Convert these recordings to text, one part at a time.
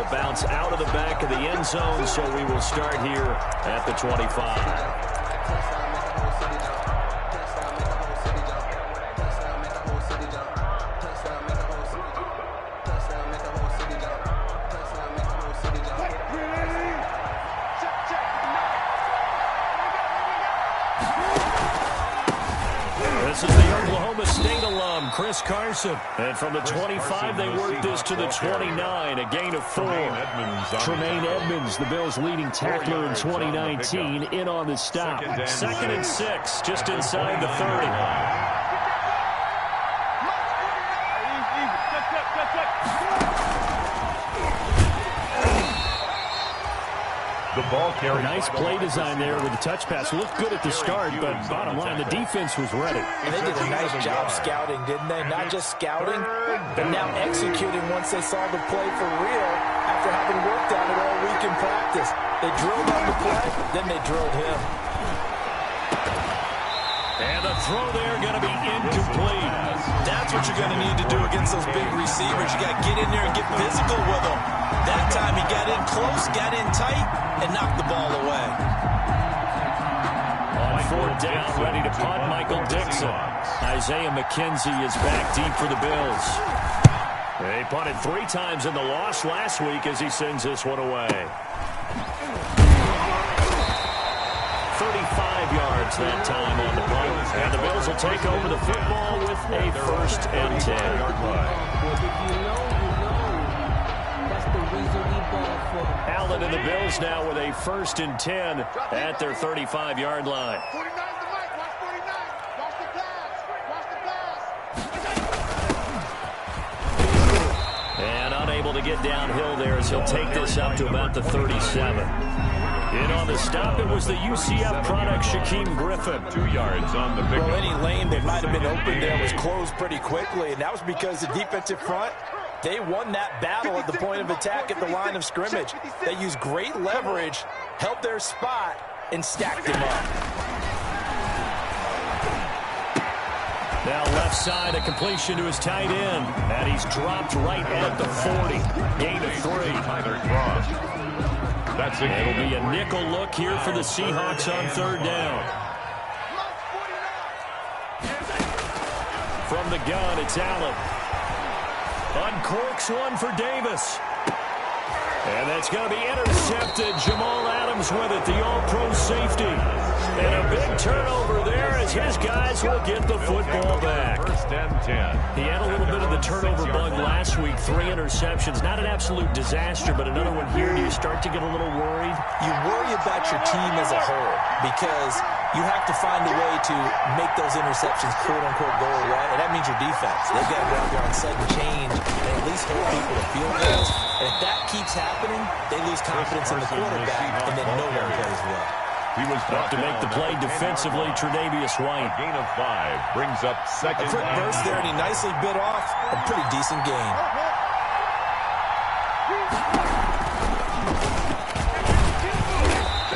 It'll bounce out of the back of the end zone, so we will start here at the 25. This is the Oklahoma State alum, Chris Carson. And from the 25, they work this to the 29, a gain of 4. Tremaine Edmonds, the Bills' leading tackler in 2019, in on the stop. 2nd and 6, just inside the 30. Nice play design there with the touch pass. Looked good at the start, but bottom line, the defense was ready. And they did a nice job scouting, didn't they? Not just scouting, but now executing once they saw the play for real after having worked on it all week in practice. They drilled on the play, then they drilled him. And the throw there going to be incomplete. That's what you're going to need to do against those big receivers. You got to get in there and get physical with them. That time he got in close, got in tight, and knocked the ball away. On 4th down, ready to punt, Michael Dixon. Isaiah McKenzie is back deep for the Bills. They punted 3 times in the loss last week as he sends this one away. 35 yards that time on the punt. And the Bills will take over the football with a 1st and 10. Allen and the Bills now with a 1st and 10 at their 35-yard line. And unable to get downhill there as he'll take this up to about the 37. In on the stop, it was the UCF product, Shaquem Griffin. 2 yards on the pickup. Well, any lane that might have been open there was closed pretty quickly, and that was because the defensive front, they won that battle at the point of attack at the line of scrimmage. They used great leverage, held their spot, and stacked him up. Now left side, a completion to his tight end. And he's dropped right at the 40. Gain of 3. Tyler Cross. That's it. It'll be a nickel look here for the Seahawks on 3rd down. From the gun, it's Allen. Uncorks one for Davis. And that's going to be intercepted. Jamal Adams with it, the all-pro safety. And a big turnover there as his guys will get the football back. 1st and 10. He had a little bit of the turnover bug last week. 3 interceptions. Not an absolute disaster, but another one here. Do you start to get a little worried? You worry about your team as a whole because you have to find a way to make those interceptions quote-unquote go away, and that means your defense. They've got to go out there on sudden change and at least hold people to field goals. And if that keeps happening, they lose confidence in the quarterback, and then no one plays well. He was Up to make the play defensively, Tre'Davious White. A gain of 5 brings up 2nd. A quick burst there, and he nicely bit off a pretty decent gain.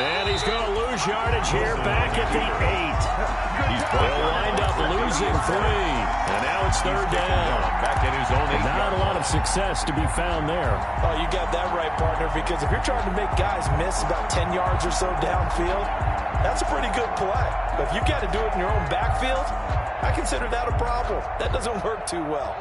And he's going to lose yardage here back at the 8. They'll wind up losing 3. And now it's 3rd down. Back at his own 8. Not a lot of success to be found there. Oh, you got that right, partner, because if you're trying to make guys miss about 10 yards or so downfield, that's a pretty good play. But if you've got to do it in your own backfield, I consider that a problem. That doesn't work too well.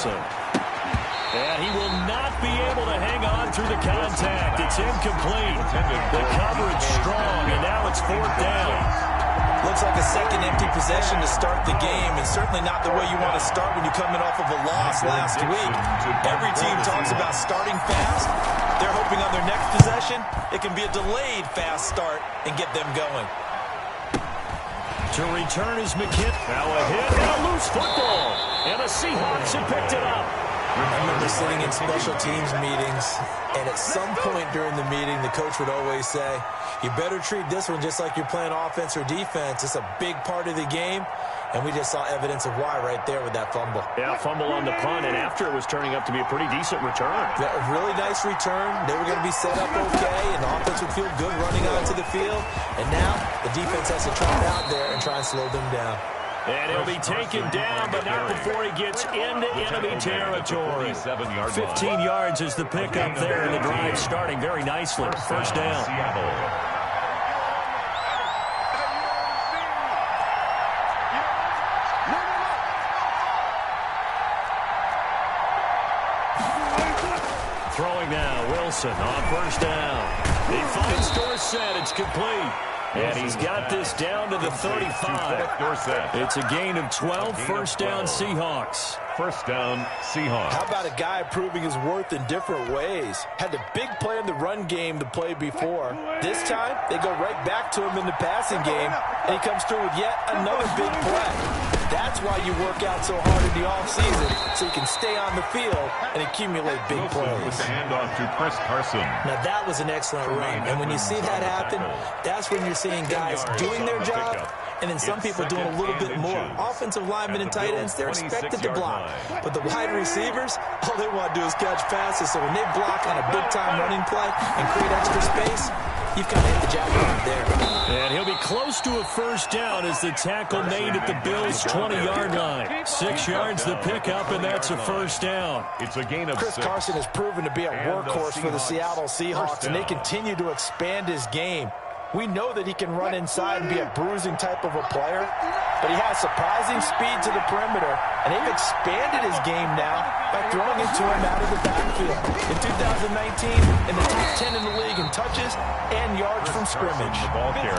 And he will not be able to hang on through the contact. It's incomplete. The coverage strong, and now it's 4th down. Looks like a second empty possession to start the game, and certainly not the way you want to start when you're coming off of a loss last week. Every team talks about starting fast. They're hoping on their next possession, it can be a delayed fast start and get them going. To return is McKinney. Now a hit and a loose football. And the Seahawks have picked it up. I remember sitting in special teams meetings, and at some point during the meeting, the coach would always say, you better treat this one just like you're playing offense or defense. It's a big part of the game. And we just saw evidence of why right there with that fumble. Yeah, fumble on the punt, and after it was turning up to be a pretty decent return. Yeah, a really nice return. They were going to be set up okay, and the offense would feel good running onto the field. And now the defense has to trot out there and try and slow them down. And he'll be taken down, but not before he gets into enemy territory. 15 yards is the pickup there, and the drive starting very nicely. First down. Throwing now, Wilson on first down. He finds Dorsett. It's complete. And he's got this down to the 35. It's a gain of 12. First down, Seahawks. First down, Seahawks. How about a guy proving his worth in different ways? Had a big play in the run game the play before. This time, they go right back to him in the passing game, and he comes through with yet another big play. That's why you work out so hard in the offseason, so you can stay on the field and accumulate big plays. With the handoff to Chris Carson. Now, that was an excellent run, and when you see that happen, that's when you're seeing guys doing their job, and then some people doing a little bit more. Offensive linemen and tight ends, they're expected to block. But the wide receivers, all they want to do is catch passes. So when they block on a big-time running play and create extra space, you've kind of hit the jackpot there. And he'll be close to a first down as the tackle made at the Bills' 20-yard line. 6 yards the pickup, and that's a first down. It's a gain of Chris 6. Carson has proven to be a workhorse for the Seattle Seahawks, and they continue to expand his game. We know that he can run inside and be a bruising type of a player, but he has surprising speed to the perimeter, and they've expanded his game now by throwing it to him out of the backfield. In 2019, in the top 10 in the league in touches and yards from scrimmage.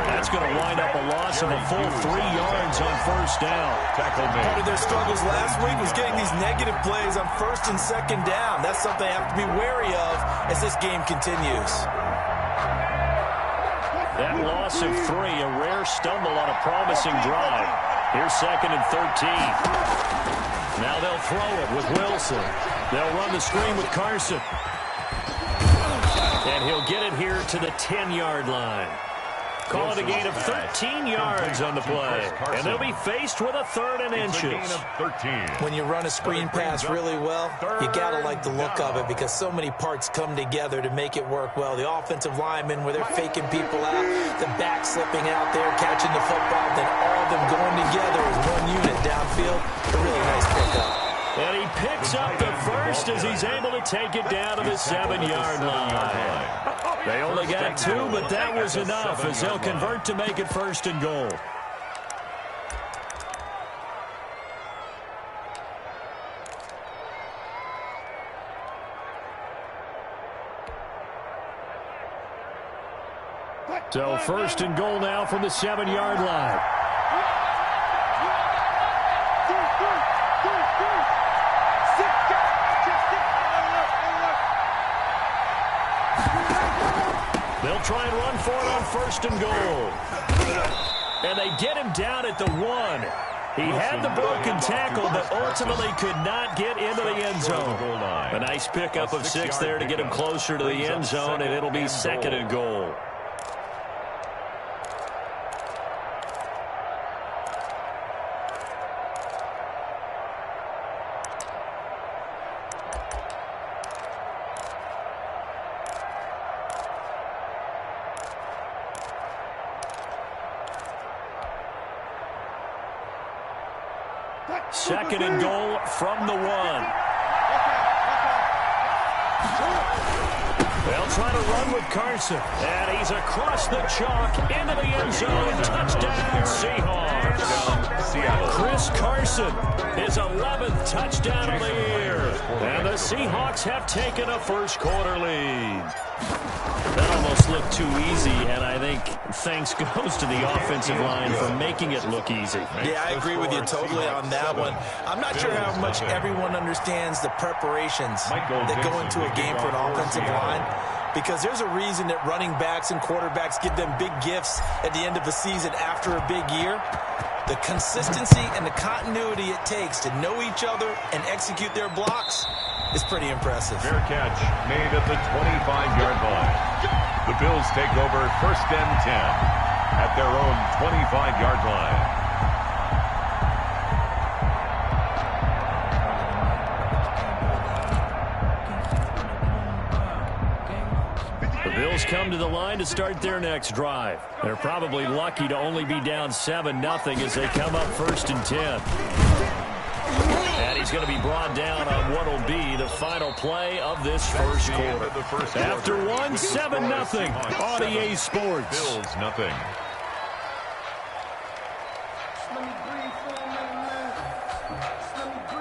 That's going to wind up a loss of a full 3 yards on first down. Part of their struggles last week was getting these negative plays on first and second down. That's something they have to be wary of as this game continues. That loss of 3, a rare stumble on a promising drive. Here's second and 13. Now they'll throw it with Wilson. They'll run the screen with Carson. And he'll get it here to the 10-yard line. Call it a gain of 13 yards on the play. And they'll be faced with a third and inches. When you run a screen pass really well, you got to like the look of it because so many parts come together to make it work well. The offensive linemen, where they're faking people out, the back slipping out there, catching the football, then all of them going together as one unit downfield. A really nice pickup. And he picks up the first as he's able to take it down to the 7-yard line. They only got 2, but that was enough as they'll convert to make it first and goal. So first and goal now from the 7-yard line. They'll try and run for it on first and goal. And they get him down at the 1. He had the broken tackle, but ultimately could not get into the end zone. A nice pickup of 6 there to get him closer to the end zone, and it'll be second and goal. Second and goal from the 1. They'll try to run with Carson. And he's across the chalk into the end zone. Touchdown, Seahawks. Chris Carson, his 11th touchdown of the year. And the Seahawks have taken a first quarter lead. That almost looked too easy, and I think thanks goes to the offensive line for making it look easy. Yeah, I agree with you totally on that one. I'm not sure how much everyone understands the preparations that go into a game for an offensive line, because there's a reason that running backs and quarterbacks give them big gifts at the end of the season after a big year. The consistency and the continuity it takes to know each other and execute their blocks is pretty impressive. Fair catch made at the 25-yard line. The Bills take over first and 10 at their own 25-yard line. Bills come to the line to start their next drive. They're probably lucky to only be down 7-0 as they come up 1st and 10. And he's going to be brought down on what will be the final play of this first quarter. After one, 7-0 on EA Sports. Bills nothing.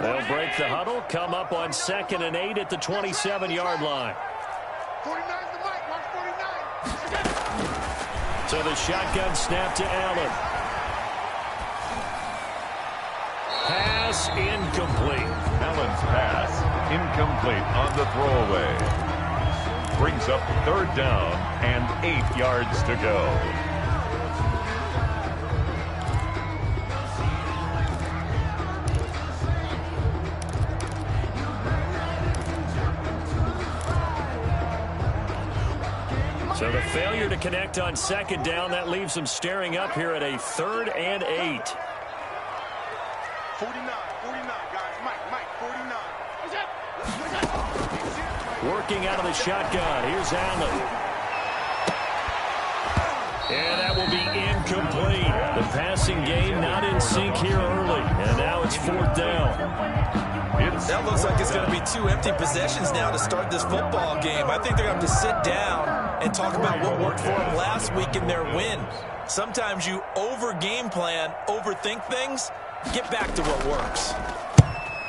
They'll break the huddle, come up on 2nd and 8 at the 27-yard line. 49's the mic, watch 49. So the shotgun snap to Allen. Pass incomplete. Allen's pass incomplete on the throwaway. Brings up 3rd down and 8 yards to go. So the failure to connect on 2nd down, that leaves them staring up here at a 3rd and 8. 49, guys. Mike, 49. Working out of the shotgun. Here's Allen. And that will be incomplete. The passing game not in sync here early. And now it's 4th down. That looks like it's going to be 2 empty possessions now to start this football game. I think they're going to have to sit down and talk about what worked for them last week in their win. Sometimes you over-game plan, overthink things, get back to what works.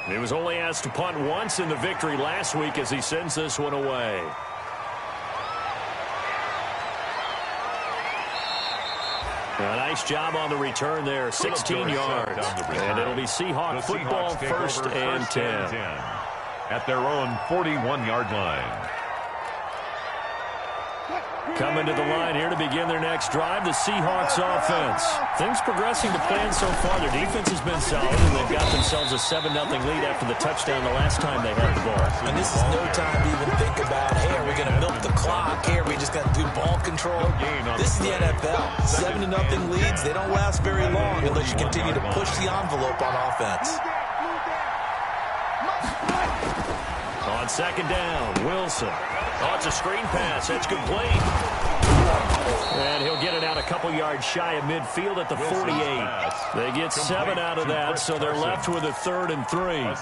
He was only asked to punt once in the victory last week as he sends this one away. A nice job on the return there, 16 yards. And it'll be Seahawk football, 1st and 10. At their own 41-yard line. Coming to the line here to begin their next drive, the Seahawks offense. Things progressing to plan so far. Their defense has been solid, and they've got themselves a 7-0 lead after the touchdown the last time they had the ball. And this is no time to even think about, hey, are we going to milk the clock? Hey, are we just going to do ball control? This is the NFL. 7-0 leads, they don't last very long unless you continue to push the envelope on offense. On 2nd down, Wilson. Oh, it's a screen pass. That's complete. And he'll get it out a couple yards shy of midfield at the 48. They get 7 out of that, so they're left with a 3rd and 3.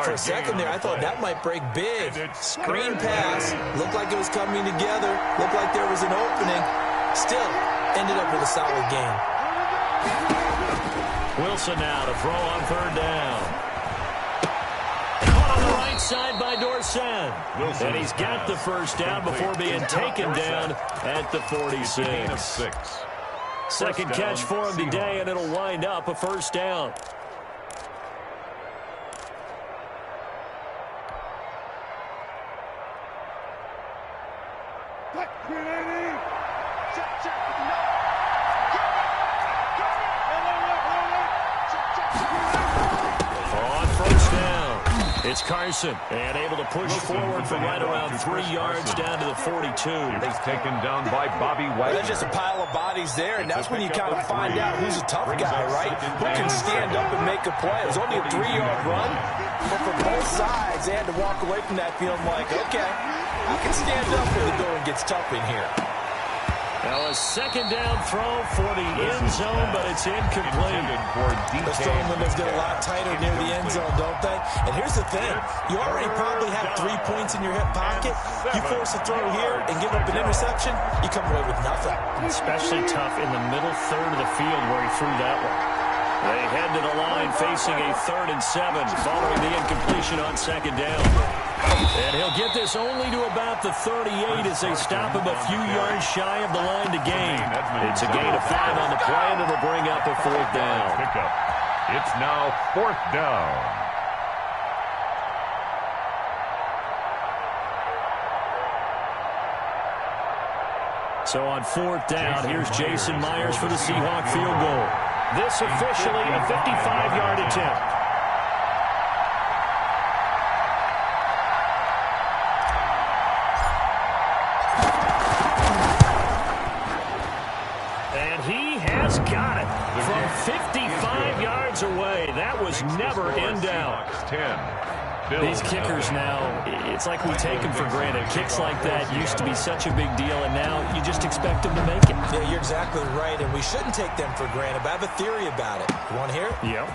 For a second there, I thought that might break big. Screen pass. Looked like it was coming together. Looked like there was an opening. Still, ended up with a solid game. Wilson now to throw on 3rd down. Side by Dorsett. And he's got the first down before being taken down at the 46. Second catch for him today, and it'll wind up a 1st down. It's Carson, and able to push forward from right around 3 yards down to the 42. He's taken down by Bobby White. There's just a pile of bodies there, and that's when you kind of find out who's a tough guy, right? Who can stand up and make a play. It was only a 3-yard run, but for both sides, they had to walk away from that feeling like, okay, I can stand up when the going gets tough in here. Now a 2nd down throw for the end zone, but it's incomplete. The strong windows get a lot tighter near the end zone, don't they? And here's the thing. You already probably have 3 points in your hip pocket. You force a throw here and give up an interception, you come away with nothing. Especially tough in the middle 3rd of the field where he threw that one. They head to the line facing a 3rd and 7 following the incompletion on 2nd down. And he'll get this only to about the 38 as they stop him a few yards shy of the line to gain. It's a gain of 5 on the play, and it'll bring up a 4th down. It's now 4th down. So on 4th down, here's Jason Myers for the Seahawk field goal. This officially a 55-yard attempt. And he has got it from 55 yards away. That was never in doubt. These kickers now, it's like we take them for granted. Kicks like that used to be such a big deal, and now you just expect them to make it. Yeah, you're exactly right, and we shouldn't take them for granted, but I have a theory about it. You want to hear it? Yep.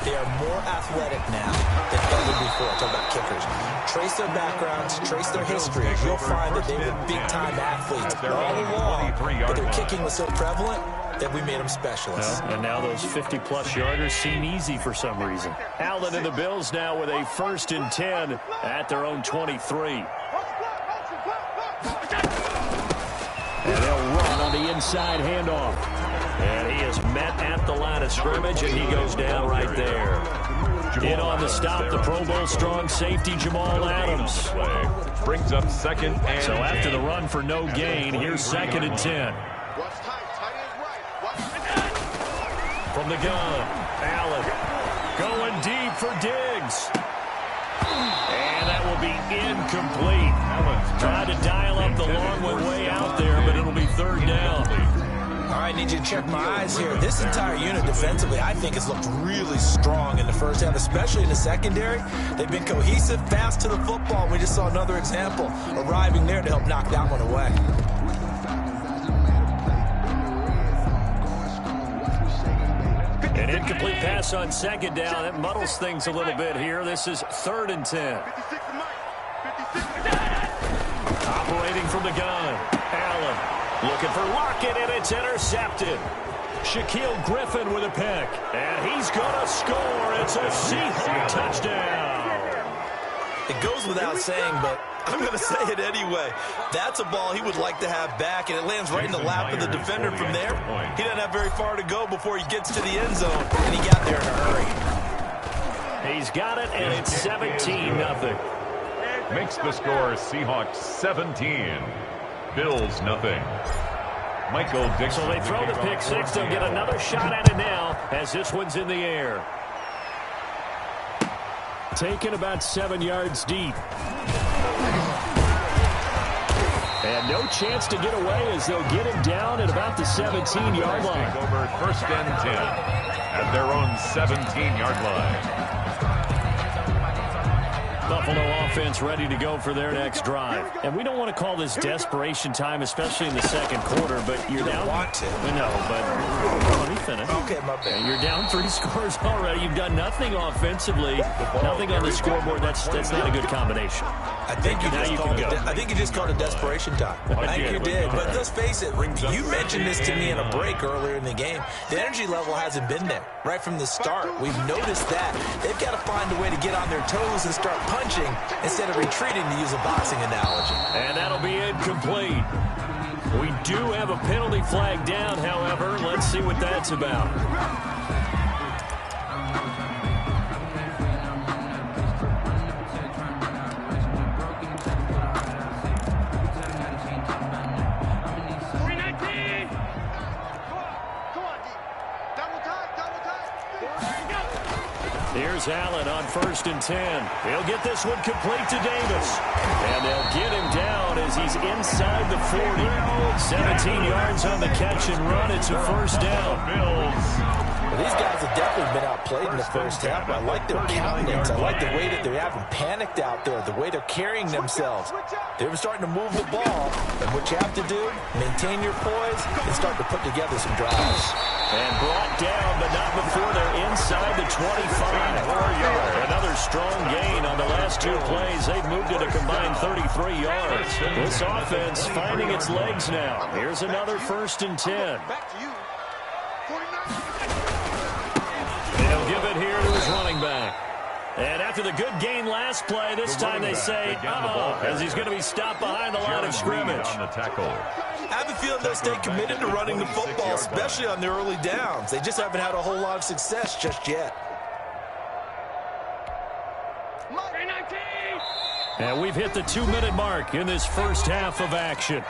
They are more athletic now than ever before. Talk about kickers. Trace their backgrounds, trace their history. You'll find that they were big-time athletes all along, but their kicking was so prevalent that we made them specialists. Well, and now those 50-plus yarders seem easy for some reason. Allen and the Bills now with a 1st and 10 at their own 23. And they'll run on the inside handoff. And he is met at the line of scrimmage, and he goes down right there. In on the stop, the Pro Bowl strong safety, Jamal Adams. Brings up 2nd and So after the run for no gain, here's 2nd and 10. From the gun, Allen going deep for Diggs. And that will be incomplete. Tried to dial up the long way out there, but it'll be 3rd down. All right, need you to check my eyes here. This entire unit defensively, I think, has looked really strong in the first half, especially in the secondary. They've been cohesive, fast to the football. We just saw another example arriving there to help knock that one away. An incomplete pass on 2nd down. That muddles things a little bit here. This is 3rd and 10. Operating from the gun, Allen looking for Lockett, and it's intercepted. Shaquille Griffin with a pick, and he's going to score. It's a Seahawks touchdown. It goes without saying, but I'm going to say it anyway. That's a ball he would like to have back, and it lands right in the lap of the defender from there. He doesn't have very far to go before he gets to the end zone, and he got there in a hurry. He's got it, and it's 17-0. Makes the score Seahawks 17. Bills nothing. Michael Dixon. So they throw the pick six. They'll get another shot at it now as this one's in the air. Taken about 7 yards deep. And no chance to get away as they'll get him down at about the 17-yard line. Over 1st and 10 at their own 17-yard line. Buffalo offense ready to go for their next drive. And we don't want to call this desperation time, especially in the 2nd quarter, but you're down. Want to. No, but let me finish. Okay, my bad. You're down 3 scores already. You've done nothing offensively, nothing on the scoreboard. That's not a good combination. I think you just called it desperation time. I think you did. But let's face it, you mentioned this to me in a break earlier in the game. The energy level hasn't been there right from the start. We've noticed that. They've got to find a way to get on their toes and start punching instead of retreating, to use a boxing analogy. And that'll be incomplete. We do have a penalty flag down, however. Let's see what that's about. Here's Allen on 1st and 10. He'll get this one complete to Davis. And they'll get him down as he's inside the 40. 17 yards on the catch and run. It's a 1st down. Well, these guys have definitely been outplayed in the first half. I like their countenance. I like the way that they haven't panicked out there, the way they're carrying themselves. They were starting to move the ball. And what you have to do, maintain your poise and start to put together some drives. And brought down, but not before they're inside the 25. Another strong gain on the last 2 plays. They've moved it a combined 33 yards. This offense finding its legs now. Here's another 1st and 10. They'll give it here to his running back. And after the good gain last play, this time they say, as he's going to be stopped behind the line of scrimmage. On the tackle. I have a feeling they'll stay committed to running the football, especially on their early downs. They just haven't had a whole lot of success just yet. And we've hit the 2-minute mark in this first half of action.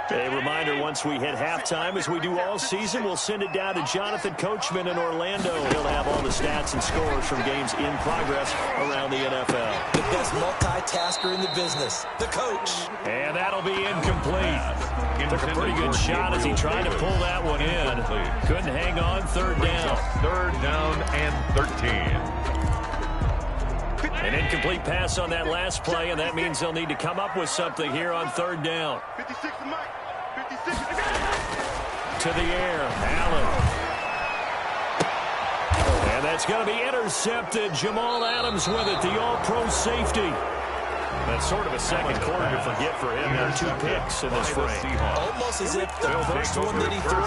A reminder, once we hit halftime, as we do all season, we'll send it down to Jonathan Coachman in Orlando. He'll have all the stats and scores from games in progress around the NFL. The best multitasker in the business, the coach. And that'll be incomplete. Took a pretty good shot as he tried to pull that one in. Couldn't hang on. Third down. Third down and 13. An incomplete pass on that last play, and that means they'll need to come up with something here on third down. 56 to Mike. 56. To the air, Allen. And that's going to be intercepted. Jamal Adams with it, the all-pro safety. That's sort of a second quarter to forget for him. There are 2 picks in this frame. Almost as if the first one that he threw,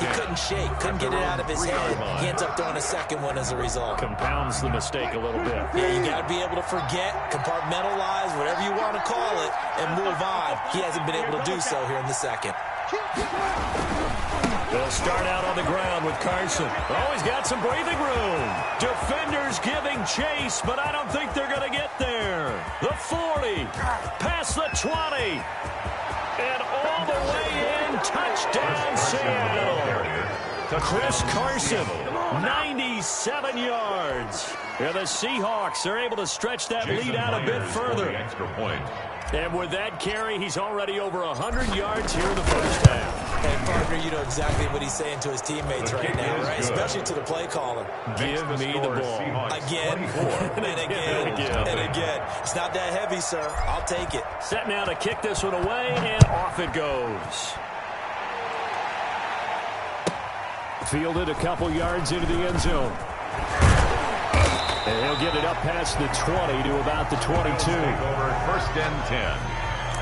he couldn't shake, couldn't get it out of his head. He ends up throwing a second one as a result. Compounds the mistake a little bit. Yeah, you got to be able to forget, compartmentalize, whatever you want to call it, and move on. He hasn't been able to do so here in the second. They'll start out on the ground with Carson. Oh, he's got some breathing room. Defenders giving chase, but I don't think they're going to get there. The 40, past the 20, and all the way in. Touchdown, Seattle. Chris Carson, 97 yards. And the Seahawks are able to stretch that lead out a bit further. Extra point. And with that carry, he's already over 100 yards here in the first half. And, partner, you know exactly what he's saying to his teammates right now, right? Especially to the play caller. Give me the ball. Again, and again, and again. It's not that heavy, sir. I'll take it. Set now to kick this one away, and off it goes. Fielded a couple yards into the end zone. And he'll get it up past the 20 to about the 22. Over first and 10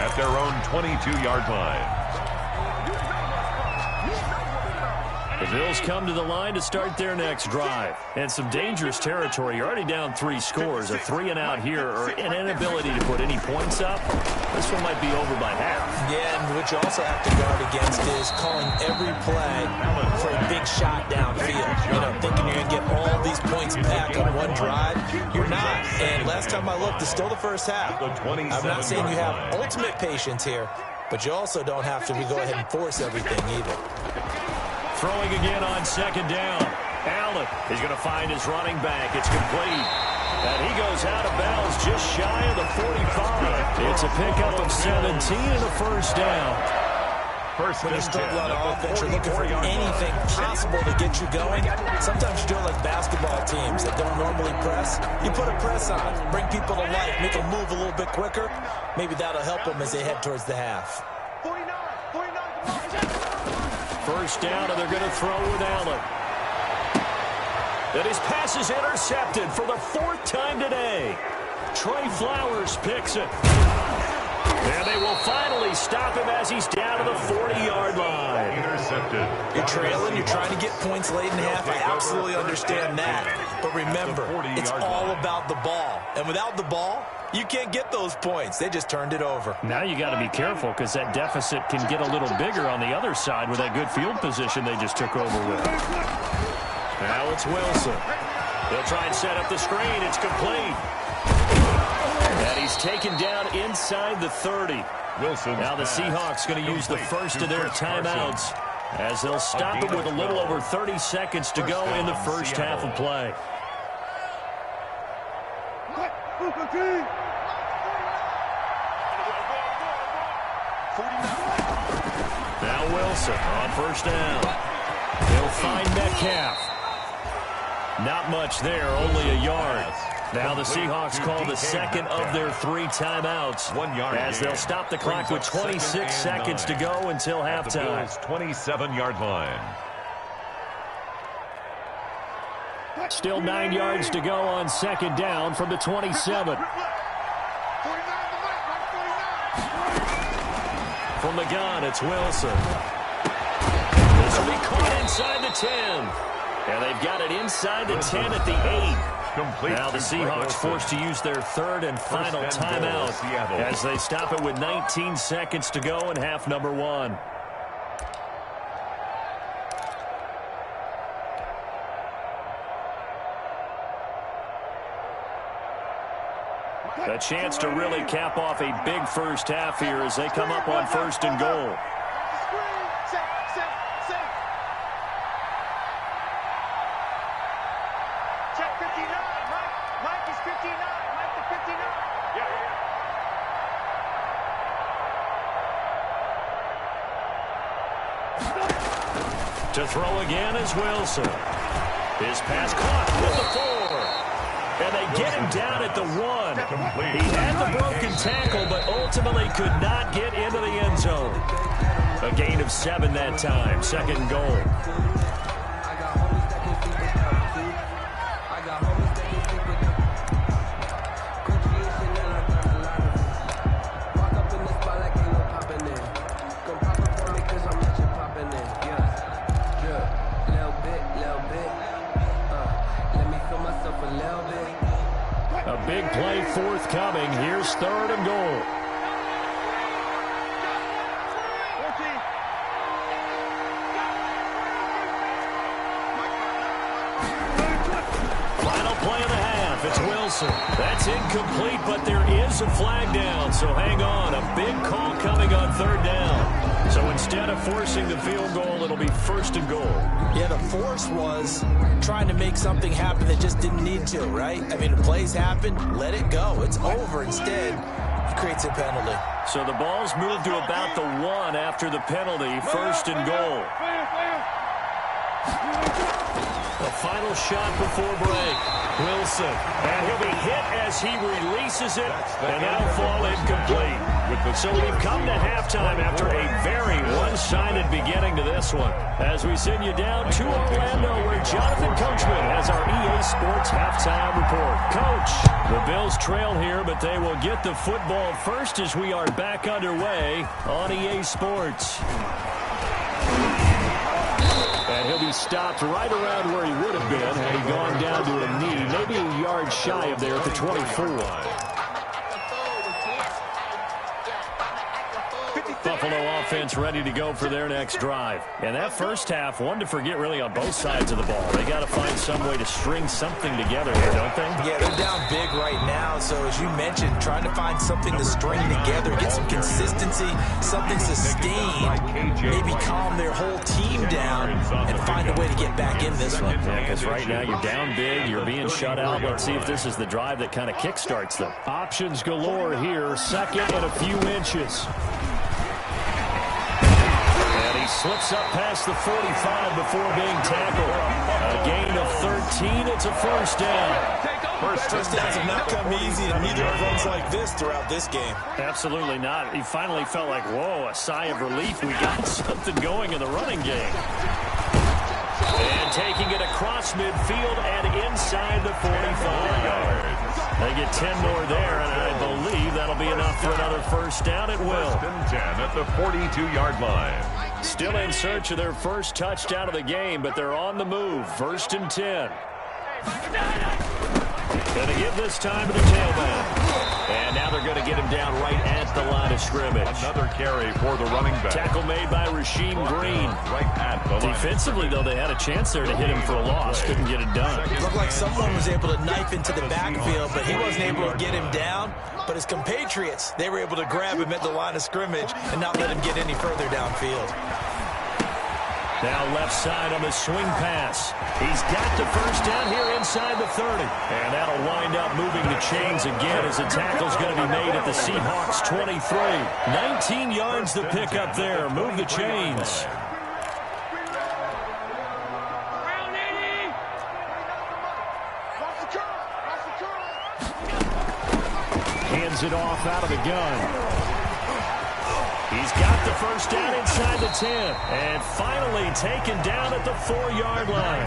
at their own 22-yard line. The Bills come to the line to start their next drive. And some dangerous territory. You're already down 3 scores. A 3-and-out here, or an inability to put any points up. This one might be over by half. Yeah, and what you also have to guard against is calling every play for a big shot downfield. You know, thinking you're going to get all these points back on one drive. You're not. And last time I looked, it's still the first half. I'm not saying you have ultimate patience here, but you also don't have to go ahead and force everything either. Throwing again on second down. Allen is going to find his running back. It's complete. And he goes out of bounds just shy of the 45. It's a pickup of 17 and a first down. When you're struggling on offense, you're looking for anything possible to get you going. Sometimes you do it like basketball teams that don't normally press. You put a press on, bring people to life, make them move a little bit quicker. Maybe that'll help them as they head towards the half. 49. First down, and they're going to throw with Allen. And his pass is intercepted for the 4th time today. Trey Flowers picks it. And they will finally stop him as he's down to the 40-yard line. Intercepted. You're trailing, you're trying to get points late in half. I absolutely understand that. But remember, it's all about the ball. And without the ball, you can't get those points. They just turned it over. Now you got to be careful because that deficit can get a little bigger on the other side with that good field position they just took over with. Now it's Wilson. They'll try and set up the screen. It's complete. And he's taken down inside the 30. Wilson. Now the Seahawks going to use the first of their timeouts as they'll stop it with a little over 30 seconds to go in the first half of play. Now Wilson on first down. He'll find Metcalf. Not much there, only a yard. Now the Seahawks call the second of their 3 timeouts as they'll stop the clock with 26 seconds to go until halftime. 27-yard line. Still 9 yards to go on second down from the 27. From the gun, it's Wilson. This will be caught inside the 10. And they've got it inside the 10 at the 8. Now the Seahawks forced to use their 3rd and final timeout as they stop it with 19 seconds to go in half number 1. A chance to really cap off a big first half here as they come up on 1st and goal. To throw again is Wilson. His pass caught with the 4. And they get him down at the 1. He had the broken tackle, but ultimately could not get into the end zone. A gain of 7 that time. 2nd and goal. A big play forthcoming. Here's 3rd and goal. Final play of the half. It's Wilson. That's incomplete, but there is a flag down. So hang on. A big call coming on 3rd down. So instead of forcing the field goal, it'll be 1st and goal. Yeah, the force was trying to make something happen that just didn't need to, right? I mean, the plays happen, let it go. It's over. Instead, he creates a penalty. So the ball's moved to about the 1 after the penalty. 1st and goal. The final shot before break. Wilson. And he'll be hit as he releases it. And that'll fall incomplete. So we've come to halftime after a very one-sided beginning to this one. As we send you down to Orlando, where Jonathan Coachman has our EA Sports halftime report. Coach, the Bills trail here, but they will get the football first as we are back underway on EA Sports. And he'll be stopped right around where he would have been had he gone down to a knee, maybe a yard shy of there at the 24. Buffalo offense ready to go for their next drive. And that first half, one to forget really on both sides of the ball. They got to find some way to string something together here, don't they? Yeah, they're down big right now. So as you mentioned, trying to find something to string together, get some consistency, something sustained, maybe calm their whole team down and find a way to get back in this one. Yeah, because right now you're down big, you're being shut out. Let's see if this is the drive that kind of kickstarts them. Options galore here, 2nd and a few inches. He slips up past the 45 before being tackled. A gain of 13. It's a 1st down. First downs have not come easy to neither of runs like this throughout this game. Absolutely not. He finally felt like, whoa, a sigh of relief. We got something going in the running game. And taking it across midfield and inside the 45. They get 10 more there, and I believe that'll be enough for another 1st down. It will. 1st and 10 at the 42-yard line. Still in search of their first touchdown of the game, but they're on the move. 1st and 10. Going to give this time to the tailback. And now they're going to get him down right at the line of scrimmage. Another carry for the running back. Tackle made by Rasheem Green. Right at the line. Defensively, though, they had a chance there to hit him for a loss. Couldn't get it done. It looked like someone was able to knife into the backfield, but he wasn't able to get him down. But his compatriots, they were able to grab him at the line of scrimmage and not let him get any further downfield. Now left side on the swing pass. He's got the 1st down here inside the 30. And that'll wind up moving the chains again as the tackle's going to be made at the Seahawks 23. 19 yards to pick up there. Move the chains. Hands it off out of the gun. He's got the 1st down inside the 10. And finally taken down at the 4-yard line.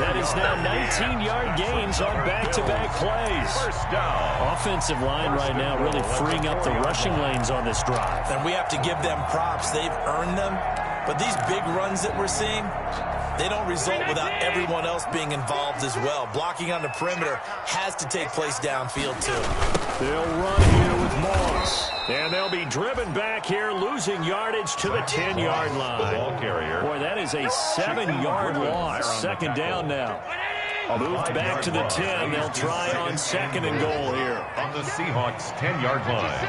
That is now 19-yard gains on back-to-back plays. 1st down. Offensive line right now really freeing up the rushing lanes on this drive. And we have to give them props. They've earned them. But these big runs that we're seeing, they don't result without everyone else being involved as well. Blocking on the perimeter has to take place downfield, too. They'll run here with Moss. And they'll be driven back here, losing yardage to the 10-yard line. Ball carrier. Boy, that is a 7-yard loss. 2nd down now. Moved back to the 10. They'll try on 2nd and goal here. On the Seahawks 10-yard line.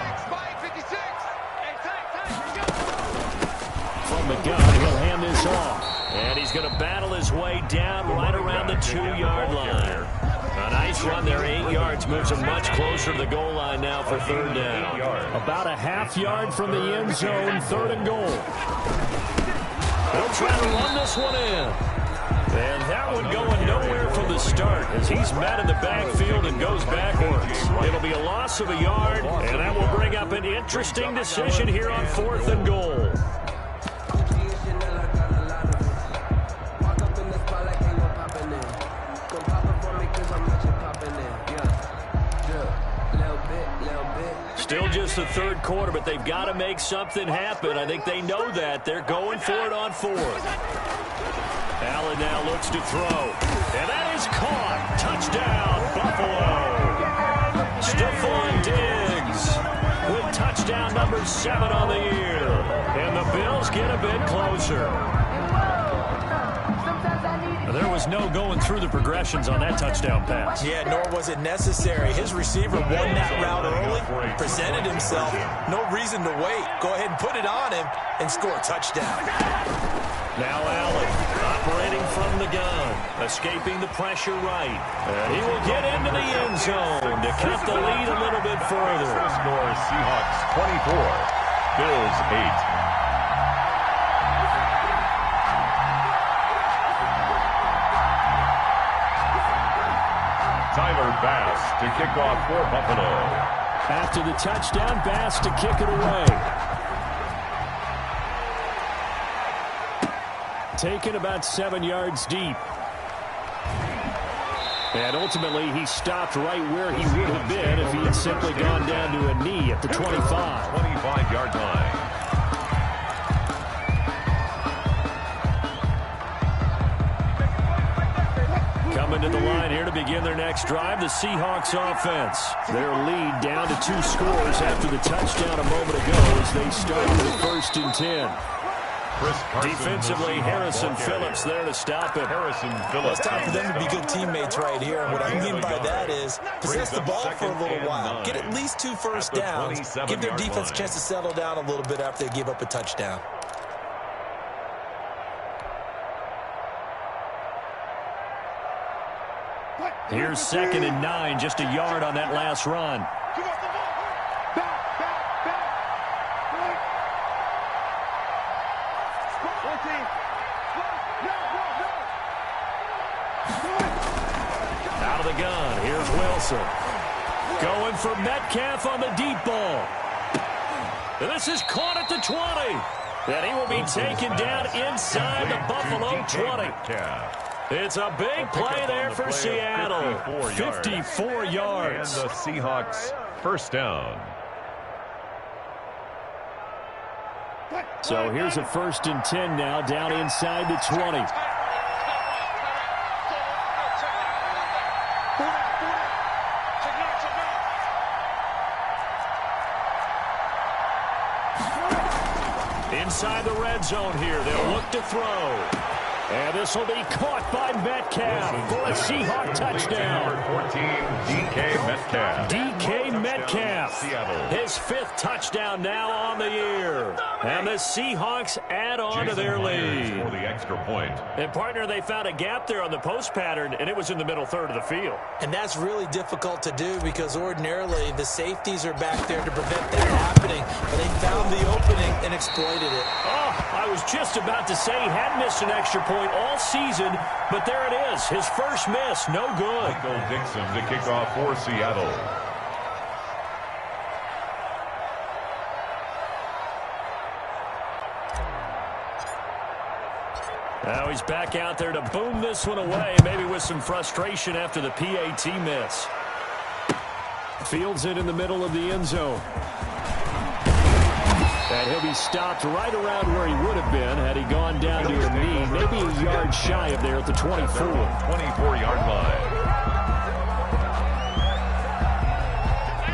From the gun, he'll hand this off. And he's going to battle his way down right around the 2-yard line. A nice Nice run there, 8 yards. Moves them much closer to the goal line now for third down. About a half yard from the end zone, third and goal. They'll try to run this one in. And that one going nowhere from the start as he's met in the backfield and goes backwards. It'll be a loss of a yard, and that will bring up an interesting decision here on fourth and goal. Still just the third quarter, but they've got to make something happen. I think they know that. They're going for it on fourth. Allen now looks to throw. And that is caught. Touchdown, Buffalo. Stephon Diggs with touchdown number 7 on the year. And the Bills get a bit closer. There was no going through the progressions on that touchdown pass. Yeah, nor was it necessary. His receiver won that route early, presented himself. No reason to wait. Go ahead and put it on him and score a touchdown. Now Allen operating from the gun, escaping the pressure right. And he will get into the end zone to cut the lead a little bit further. Score Seahawks 24, Bills 8. Tyler Bass to kick off for Buffalo. After the touchdown, Bass to kick it away. Taken about 7 yards deep. And ultimately, he stopped right where he would have been if he had simply gone down to a knee at the 25. 25-yard line. Coming to the line here to begin their next drive, the Seahawks offense. Their lead down to 2 scores after the touchdown a moment ago as they start with 1st and 10. Defensively, Harrison Phillips there to stop it. It's time for them to be good teammates right here. And what I mean by that is possess the ball for a little while. Get at least 2 first downs. Give their defense a chance to settle down a little bit after they give up a touchdown. Here's 2nd and 9, just a yard on that last run. Out of the gun, here's Wilson. Going for Metcalf on the deep ball. This is caught at the 20. And he will be taken down inside the Buffalo 20. It's a big play there for Seattle. 54 yards. And the Seahawks first down. So here's a 1st and 10 now, down inside the 20. Inside the red zone here, they'll look to throw. And this will be caught by Metcalf for a Seahawk touchdown. Number 14, DK Metcalf. DK Metcalf, his 5th touchdown now on the year. And the Seahawks add on to their lead. For the extra point. And, partner, they found a gap there on the post pattern, and it was in the middle third of the field. And that's really difficult to do because ordinarily the safeties are back there to prevent that happening. But they found the opening and exploited it. Oh, I was just about to say he had missed an extra point all season, but there it is. His first miss, no good. Michael Dixon to kick off for Seattle. Now he's back out there to boom this one away, maybe with some frustration after the PAT miss. Fields it in the middle of the end zone. And he'll be stopped right around where he would have been had he gone down to a knee, maybe a yard shy of there at the 24. 24-yard line.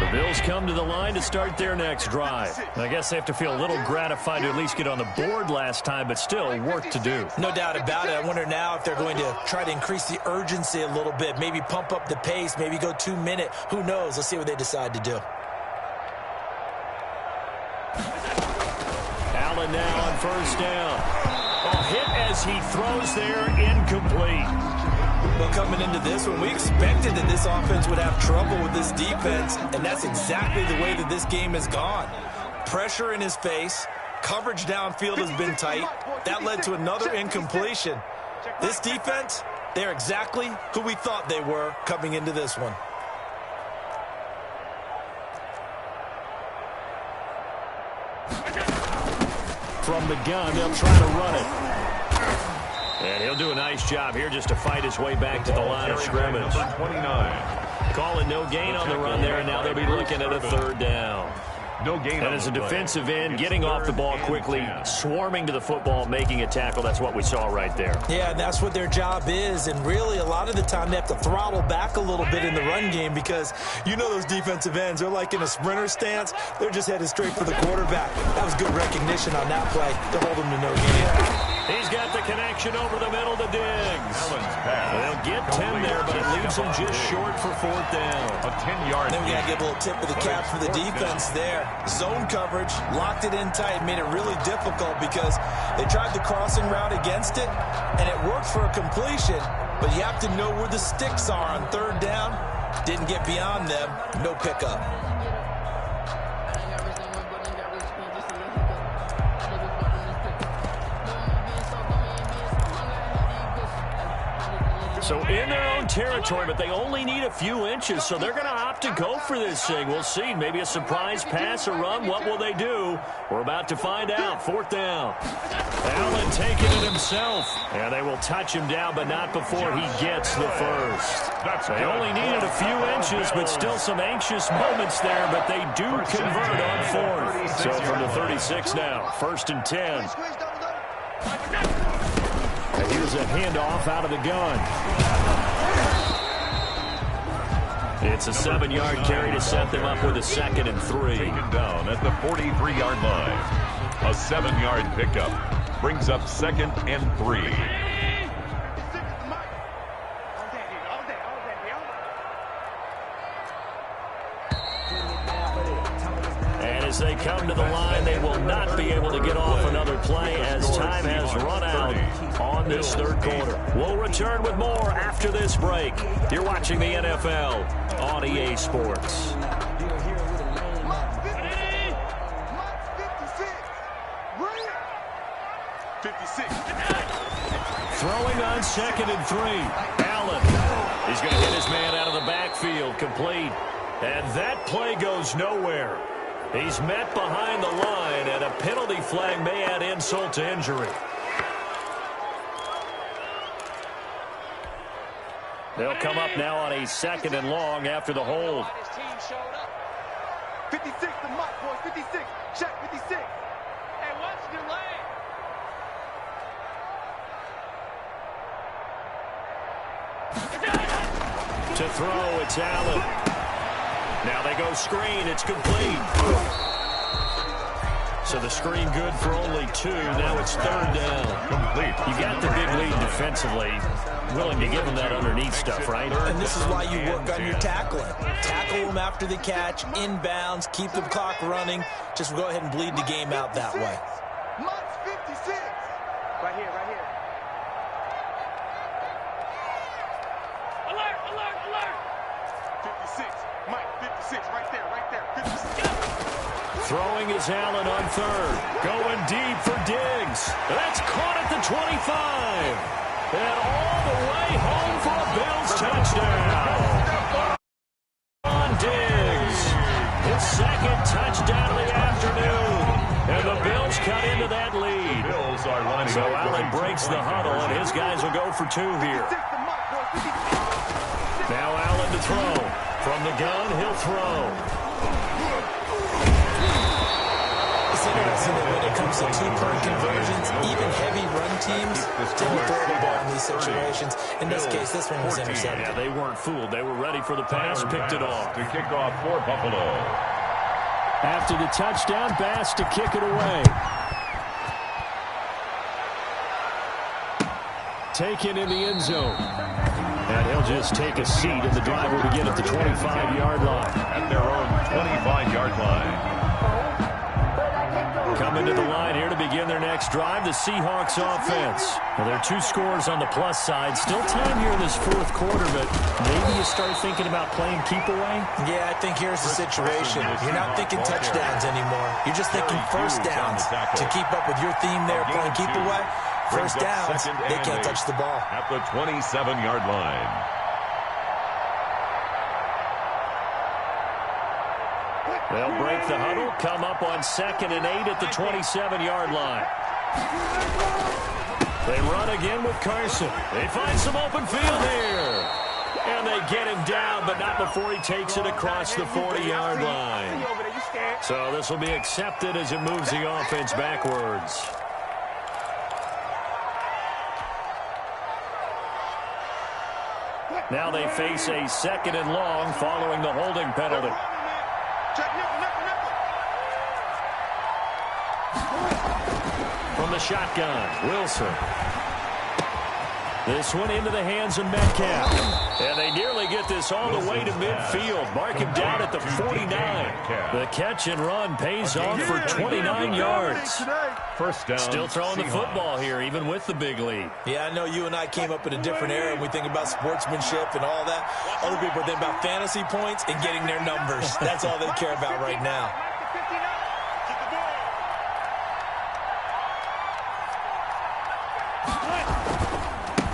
The Bills come to the line to start their next drive. I guess they have to feel a little gratified to at least get on the board last time, but still work to do. No doubt about it. I wonder now if they're going to try to increase the urgency a little bit, maybe pump up the pace, maybe go 2-minute. Who knows? Let's see what they decide to do. Allen now on first down. A hit as he throws there, incomplete. Well, coming into this one, we expected that this offense would have trouble with this defense, and that's exactly the way that this game has gone. Pressure in his face. Coverage downfield has been tight. That led to another incompletion. This defense, they're exactly who we thought they were coming into this one. From the gun, they'll try to run it. And he'll do a nice job here just to fight his way back to the line of scrimmage. 29. Calling no gain on the run there, and now they'll be looking at a third down. No gain. And as a defensive end, getting off the ball quickly, swarming to the football, making a tackle, that's what we saw right there. Yeah, and that's what their job is. And really, a lot of the time, they have to throttle back a little bit in the run game because you know those defensive ends, they're like in a sprinter stance. They're just headed straight for the quarterback. That was good recognition on that play to hold him to no gain. He's got the connection over the middle to Diggs. They'll get 10 there, but it leaves him just short for fourth down. A 10-yard. Then we got to give a little tip of the cap for the defense there. Zone coverage, locked it in tight, made it really difficult because they tried the crossing route against it, and it worked for a completion, but you have to know where the sticks are on third down. Didn't get beyond them, no pickup. So in their own territory, but they only need a few inches, so they're going to opt to go for this thing. We'll see. Maybe a surprise pass or run. What will they do? We're about to find out. Fourth down. Allen taking it himself. And they will touch him down, but not before he gets the first. They only needed a few inches, but still some anxious moments there, but they do convert on fourth. So from the 36 now, 1st and 10. And here's a handoff out of the gun. It's a 7-yard carry to set them up with a 2nd and 3. Taken down at the 43-yard line. A 7-yard pickup brings up 2nd and 3. As they come to the line, they will not be able to get off another play as time has run out on this third quarter. We'll return with more after this break. You're watching the NFL on EA Sports. Throwing on 2nd and 3. Allen. He's going to hit his man out of the backfield, complete. And that play goes nowhere. He's met behind the line, and a penalty flag may add insult to injury. They'll come up now on a 2nd and long after the hold. 56 to Mike, boys. 56. Check 56. Hey, watch the lane. To throw, it's Allen. Now they go screen. It's complete. So the screen good for only 2. Now it's 3rd down. Complete. You got the big lead defensively. Willing to give them that underneath stuff, right? And this is why you work on your tackling. Tackle them after the catch, inbounds, keep the clock running. Just go ahead and bleed the game out that way. Mike's 56. Right here, right here. Alert, alert, alert. 56. Mike, 56. Right there, right there. 56. Throwing is Allen on 3rd. Going deep for Diggs. That's caught at the 25. And all the way home for a Bills touchdown. On Diggs. His 2nd touchdown of the afternoon. And the Bills cut into that lead. So Allen breaks the huddle, and his guys will go for 2 here. Now Allen to throw. From the gun, he'll throw. It's interesting that when it comes to 2-point conversions, even heavy run teams didn't throw the ball in these situations. In this case, this one was intercepted. Yeah, they weren't fooled. They were ready for the pass, picked it off. To kick off for Buffalo. After the touchdown, Bass to kick it away. Taken in the end zone. And he'll just take a seat, and the drive will begin at the 25-yard line. At their own 25-yard line. Coming coming to the line here to begin their next drive, the Seahawks offense. Well, there are 2 scores on the plus side. Still time here in this fourth quarter, but maybe you start thinking about playing keep away? Yeah, I think here's the situation. You're not thinking touchdowns anymore. You're just thinking first downs. To keep up with your theme there, playing keep away, first downs, they can't touch the ball. At the 27-yard line. They'll break the huddle, come up on 2nd and 8 at the 27-yard line. They run again with Carson. They find some open field here. And they get him down, but not before he takes it across the 40-yard line. So this will be accepted as it moves the offense backwards. Now they face a 2nd and long following the holding penalty. From the shotgun, Wilson. This one into the hands of Metcalf. And they nearly get this all the way to midfield. Mark him down at the 49. The catch and run pays off for 29 yards. First down. Still throwing the football here, even with the big lead. Yeah, I know you and I came up in a different era and we think about sportsmanship and all that. Other people think about fantasy points and getting their numbers. That's all they care about right now.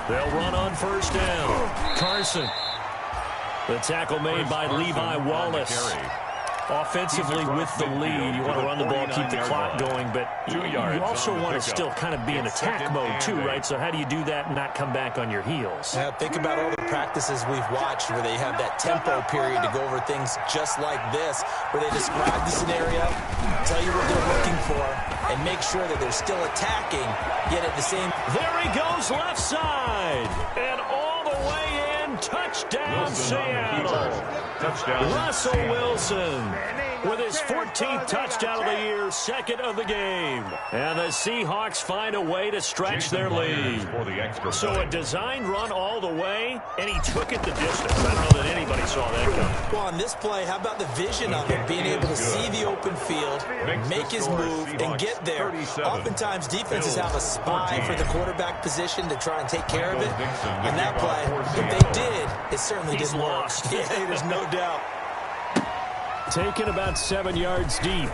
They'll run on first down. Carson. The tackle made by Levi Wallace. Offensively with the lead, you want to run the ball, keep the clock going, but you also want to still kind of be in attack mode too, right? So how do you do that and not come back on your heels? Yeah, think about all the practices we've watched where they have that tempo period to go over things just like this, where they describe the scenario, tell you what they're looking for, and make sure that they're still attacking, yet at the same... There he goes left side, and all the way in, touchdown Seattle. Touchdown. Russell Wilson with his 14th touchdown of the year, 2nd of the game. And the Seahawks find a way to stretch their lead. So a designed run all the way, and he took it the distance. I don't know that anybody saw that coming. Well, on this play, how about the vision of him, being able to see the open field, make his move, and get there. Oftentimes, defenses have a spy for the quarterback position to try and take care of it. And that play, if they did, it certainly didn't work. Yeah, there's no doubt. Taken about 7 yards deep.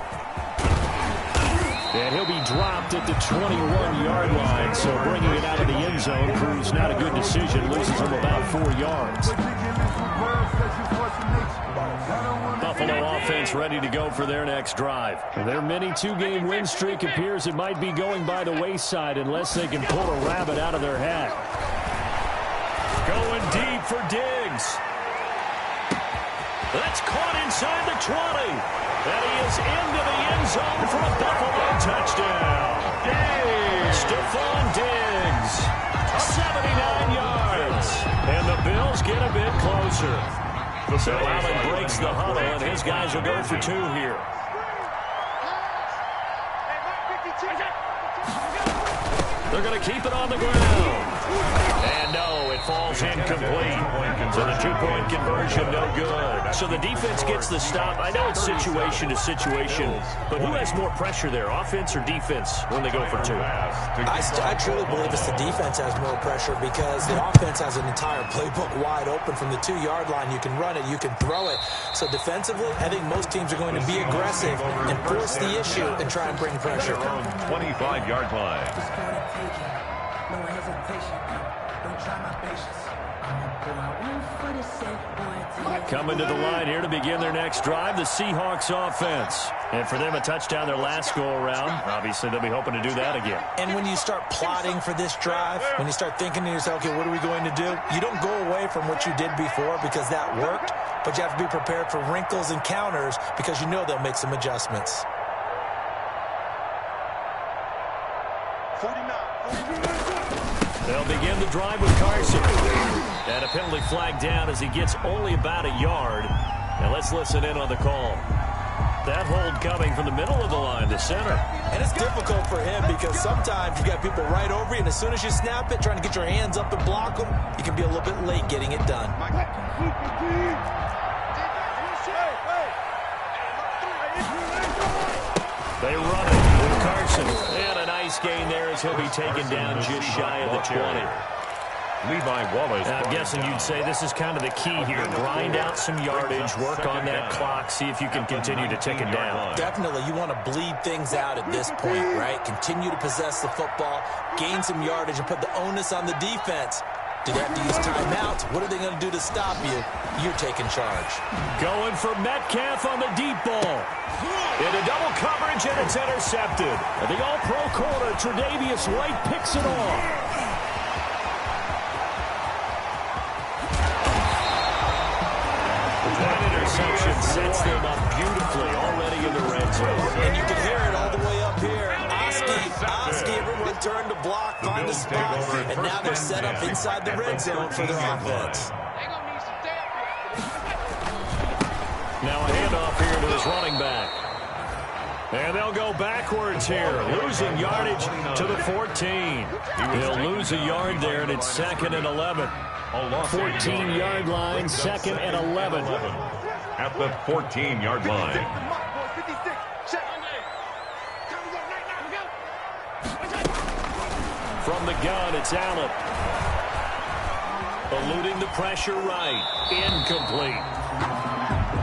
And he'll be dropped at the 21-yard line, so bringing it out of the end zone proves not a good decision. Loses him about 4 yards. Buffalo offense ready to go for their next drive. Their mini 2-game win streak appears it might be going by the wayside unless they can pull a rabbit out of their hat. Going deep for Diggs. That's caught inside the 20. And he is into the end zone for a Buffalo touchdown. Stephon Diggs, 79 yards. And the Bills get a bit closer. So Allen breaks the huddle, and his guys will go for 2 here. They're going to keep it on the ground. And no, it falls incomplete. So the 2-point conversion, no good. So the defense gets the stop. I know it's situation to situation, but who has more pressure there, offense or defense, when they go for 2? I truly believe it's the defense has more pressure because the offense has an entire playbook wide open from the 2-yard line. You can run it, you can throw it. So defensively, I think most teams are going to be aggressive and force the issue and try and bring pressure. 25-yard line. No hesitation. Don't try my patience. Coming to the line here to begin their next drive, the Seahawks offense. And for them, a touchdown their last go-around. Obviously, they'll be hoping to do that again. And when you start plotting for this drive, when you start thinking to yourself, okay, what are we going to do? You don't go away from what you did before because that worked, but you have to be prepared for wrinkles and counters because you know they'll make some adjustments. 49. They'll begin the drive with Carson. And a penalty flag down as he gets only about a yard. And let's listen in on the call. That hold coming from the middle of the line, the center. And it's difficult for him because sometimes you got people right over you, and as soon as you snap it, trying to get your hands up and block them, you can be a little bit late getting it done. They run it with Carson. nice gain there as he'll be taken down just shy of the 20. Levi Wallace. Now, I'm guessing you'd say this is kind of the key here. Grind out some yardage, work on that clock, see if you can continue to tick it down. Definitely, you want to bleed things out at this point, right? Continue to possess the football, gain some yardage, and put the onus on the defense. Do they have to use timeouts? What are they going to do to stop you? You're taking charge. Going for Metcalf on the deep ball. Into double coverage, and it's intercepted. The all-pro corner, Tre'Davious White, picks it off. That interception sets them up beautifully already in the red zone. And you can hear it all the way up here. Oski, everyone turned to block, find a spot, and now they're set up inside the red zone for their offense. Now a handoff here to his running back. And they'll go backwards here, losing yardage to the 14. They'll lose a yard there, and it's 2nd and 11. 14-yard line, 2nd and 11. At the 14-yard line. From the gun, it's Allen. Eluding the pressure right. Incomplete.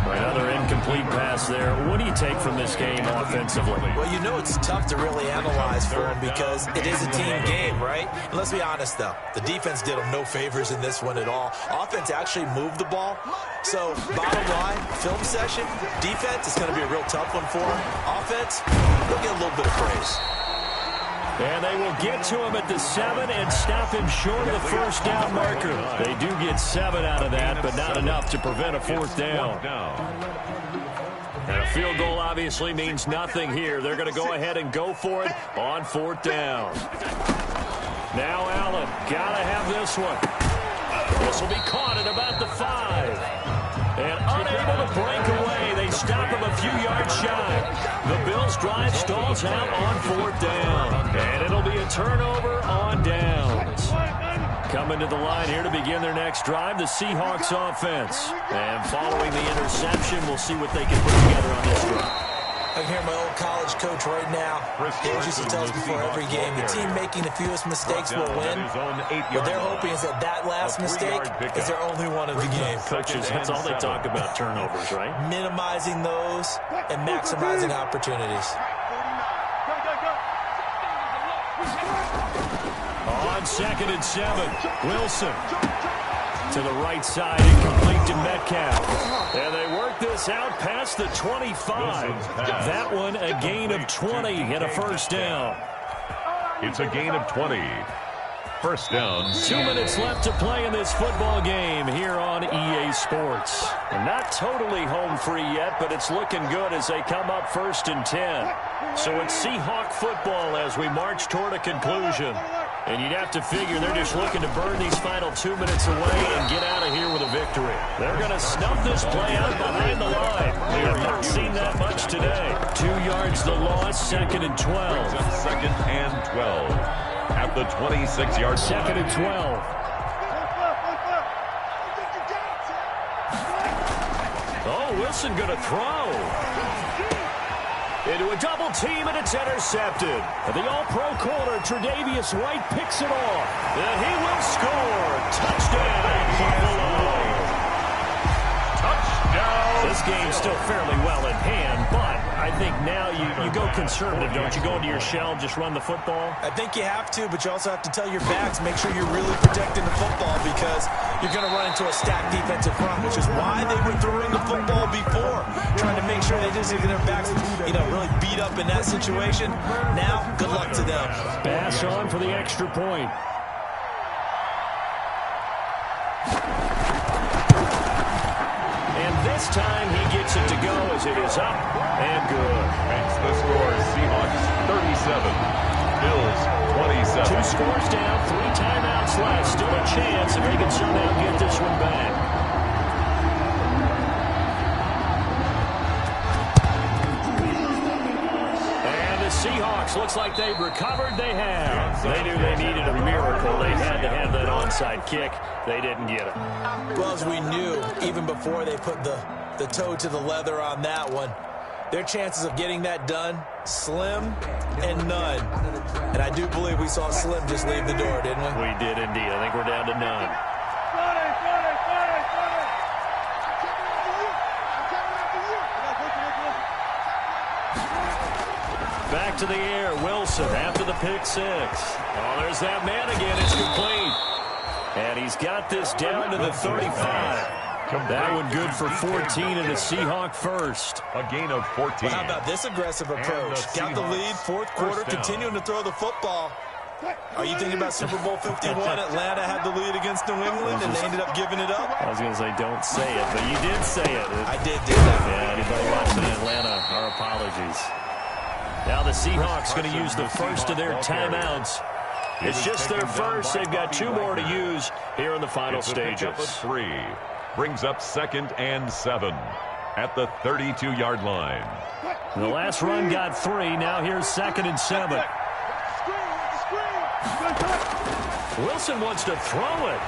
Another incomplete pass there. What do you take from this game offensively? Well, you know it's tough to really analyze for him because it is a team game, right? And let's be honest, though. The defense did him no favors in this one at all. Offense actually moved the ball. So, bottom line, film session, defense is going to be a real tough one for him. Offense, they'll get a little bit of praise. And they will get to him at the 7 and stop him short of the first down marker. They do get 7 out of that, but not enough to prevent a 4th down. And a field goal obviously means nothing here. They're going to go ahead and go for it on 4th down. Now Allen, got to have this one. This will be caught at about the 5. And unable to break away. They stop him a few yards shy. The Bills' drive stalls out on 4th down. And it'll be a turnover on downs. Coming to the line here to begin their next drive, the Seahawks offense. And following the interception, we'll see what they can put together on this drive. I can hear my old college coach right now. He used to tell us before every game, the team making the fewest mistakes will win. What they're hoping is that that last mistake is their only one of the game. Coaches, that's all they talk about, turnovers, right? Minimizing those and maximizing opportunities. On 2nd and 7, Wilson. To the right side, incomplete to Metcalf. And they work this out past the 25. That one a gain of 20 and a first down. It's a gain of 20. First down. 2 minutes left to play in this football game here on EA Sports. And not totally home free yet, but it's looking good as they come up 1st and 10. So it's Seahawk football as we march toward a conclusion. And you'd have to figure they're just looking to burn these final 2 minutes away and get out of here with a victory. They're going to snuff this play out behind the line. We have not seen that much today. 2 yards the loss, 2nd and 12. 2nd and 12. At the 26-yard line. 2nd and 12. Oh, Wilson going to throw. Into a double team, and it's intercepted. The all-pro corner, Tre'Davious White, picks it off. And he will score. Touchdown, Buffalo. Touchdown. This game's still fairly well in hand, but I think now you go conservative, don't you? Go into your shell, just run the football? I think you have to, but you also have to tell your backs, make sure you're really protecting the football because you're going to run into a stacked defensive front, which is why they were throwing the football before, trying to make sure they just get their backs, really beat up in that situation. Now, good luck to them. Pass on for the extra point. And this time he gets it to go as it is up and good. Makes the score Seahawks 37, Bills 27. 2 scores down, 3 timeouts left. Still a chance if they can somehow get this one back. Seahawks, looks like they've recovered. They have. They knew they needed a miracle. They had to have that onside kick. They didn't get it. Well, as we knew, even before they put the toe to the leather on that one, Their chances of getting that done, slim and none. And I do believe we saw Slim just leave the door, didn't we? We did indeed. I think we're down to none. Back to the air, Wilson after the pick six. Oh, there's that man again. It's complete. And he's got this down to the 35. That one good for 14 and a Seahawk first. A gain of 14. Well, how about this aggressive approach? Got the lead, fourth quarter, continuing to throw the football. Are you thinking about Super Bowl 51? Atlanta had the lead against New England, and they ended up giving it up? I was going to say don't say it, but you did say it. I did do that. Yeah, anybody watching Atlanta, our apologies. Now the Seahawks going to use the first of their timeouts. It's just their first. They've got two more to use here in the final stages. 3 brings up 2nd and 7 at the 32-yard line. The last run got 3. Now here's 2nd and 7. Wilson wants to throw it.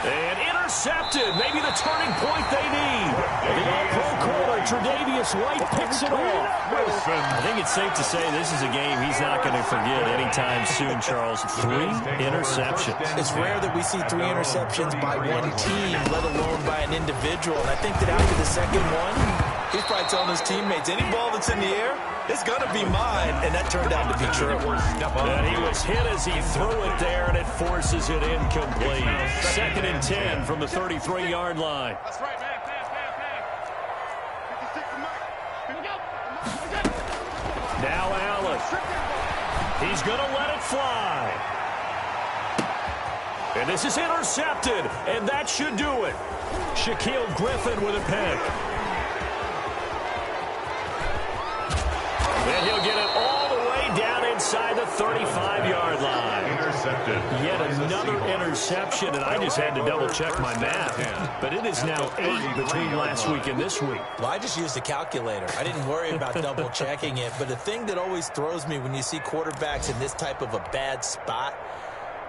And intercepted. Maybe the turning point they need. The all-pro corner, Tre'Davious White, picks it off. I think it's safe to say this is a game he's not going to forget anytime soon, Charles. 3 interceptions. It's rare that we see 3 interceptions by one team, let alone by an individual. And I think that after the second one, he's probably telling his teammates, any ball that's in the air, it's going to be mine. And that turned out to be true. And he was hit as he threw it there, and it forces it incomplete. 2nd and 10 from the 33-yard line. That's right, man. Pass. 56 to Mike. Now Allen. He's going to let it fly. And this is intercepted, and that should do it. Shaquille Griffin with a pick. And he'll get it all the way down inside the 35-yard line. Intercepted. Yet another interception, and I just had to double-check my math. But it is now 8 between last week and this week. Well, I just used a calculator. I didn't worry about double-checking it. But the thing that always throws me when you see quarterbacks in this type of a bad spot,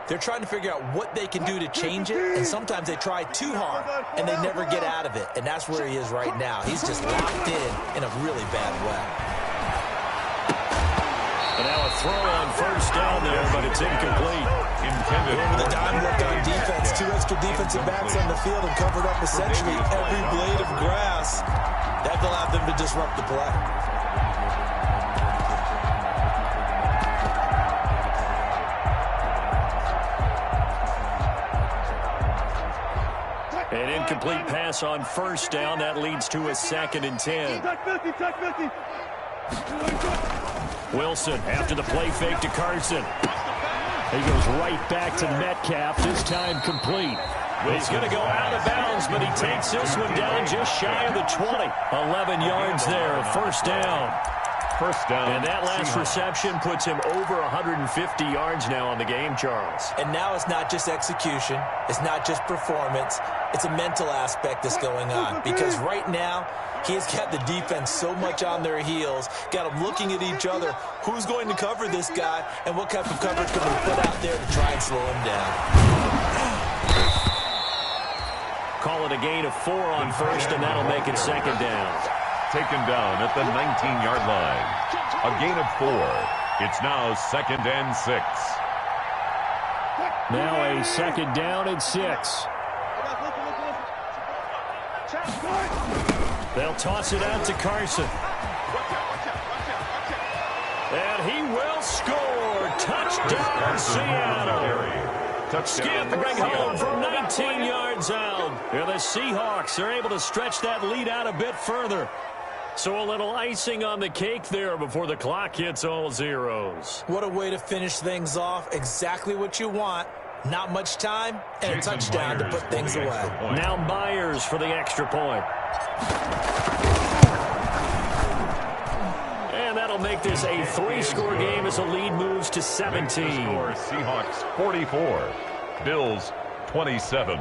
they're trying to figure out what they can do to change it, and sometimes they try too hard, and they never get out of it. And that's where he is right now. He's just locked in a really bad way. And now a throw on first down there, but it's incomplete. Intended. Over the dime worked on defense. 2 extra defensive backs on the field and covered up essentially every blade of grass. That allowed them to disrupt the play. An incomplete pass on first down. That leads to a 2nd and 10. Wilson after the play fake to Carson. He goes right back to Metcalf, this time complete. He's going to go out of bounds, but he takes this one down just shy of the 20. 11 yards there, first down. First down. And that last reception puts him over 150 yards now on the game, Charles. And now it's not just execution. It's not just performance. It's a mental aspect that's going on. Because right now, he's got the defense so much on their heels, got them looking at each other. Who's going to cover this guy, and what type of coverage can we put out there to try and slow him down? Call it a gain of 4 on first, and that'll make it 2nd down. Taken down at the 19-yard line. A gain of 4. It's now 2nd and 6. Now a 2nd down and 6. They'll toss it out to Carson. And he will score. Touchdown, Seattle. Skipping home from 19 yards out. And the Seahawks are able to stretch that lead out a bit further. So a little icing on the cake there before the clock hits all zeros. What a way to finish things off. Exactly what you want. Not much time, and a touchdown to put things away. Now Myers for the extra point. And that'll make this a 3-score game as the lead moves to 17. Seahawks 44. Bills 27.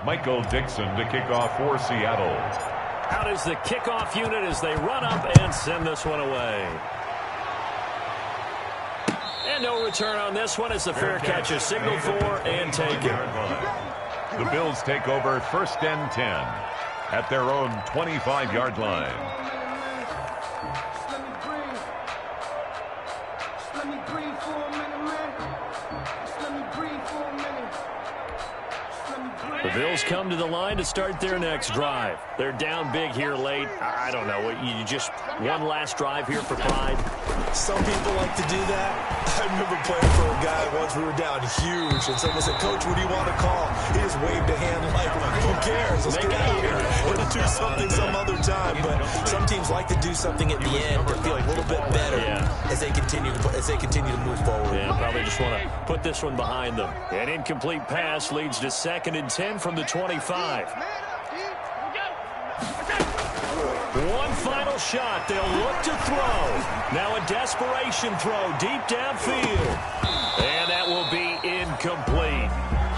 Michael Dixon to kick off for Seattle. Out is the kickoff unit as they run up and send this one away. And no return on this one as the fair catch is signaled for and taken. The Bills take over 1st and 10 at their own 25-yard line. The Bills come to the line to start their next drive. They're down big here late. I don't know. You just one last drive here for pride? Some people like to do that. I remember playing for a guy once. We were down huge, and someone said, "Coach, what do you want to call?" He just waved a hand like, who cares? Let's get out of here. We'll do something some other time. But some teams like to do something at the end to feel a little bit better as they continue to move forward. Yeah, probably just want to put this one behind them. An incomplete pass leads to 2nd and 10 from the 25. One final shot. They'll look to throw. Now a desperation throw deep downfield. And that will be incomplete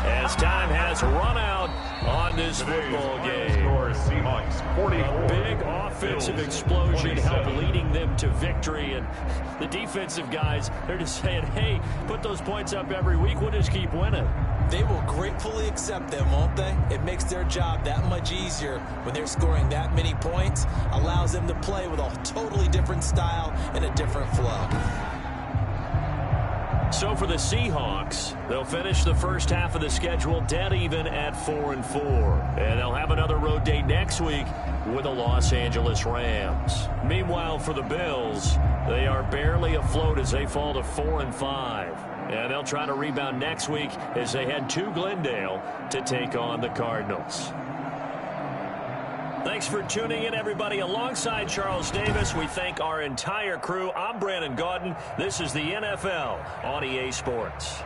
as time has run out on this football game. A big offensive explosion helped leading them to victory. And the defensive guys, they're just saying, hey, put those points up every week. We'll just keep winning. They will gratefully accept them, won't they? It makes their job that much easier when they're scoring that many points. Allows them to play with a totally different style and a different flow. So for the Seahawks, they'll finish the first half of the schedule dead even at 4-4. And they'll have another road day next week with the Los Angeles Rams. Meanwhile, for the Bills, they are barely afloat as they fall to 4-5. And they'll try to rebound next week as they head to Glendale to take on the Cardinals. Thanks for tuning in, everybody. Alongside Charles Davis, we thank our entire crew. I'm Brandon Gaudin. This is the NFL on EA Sports.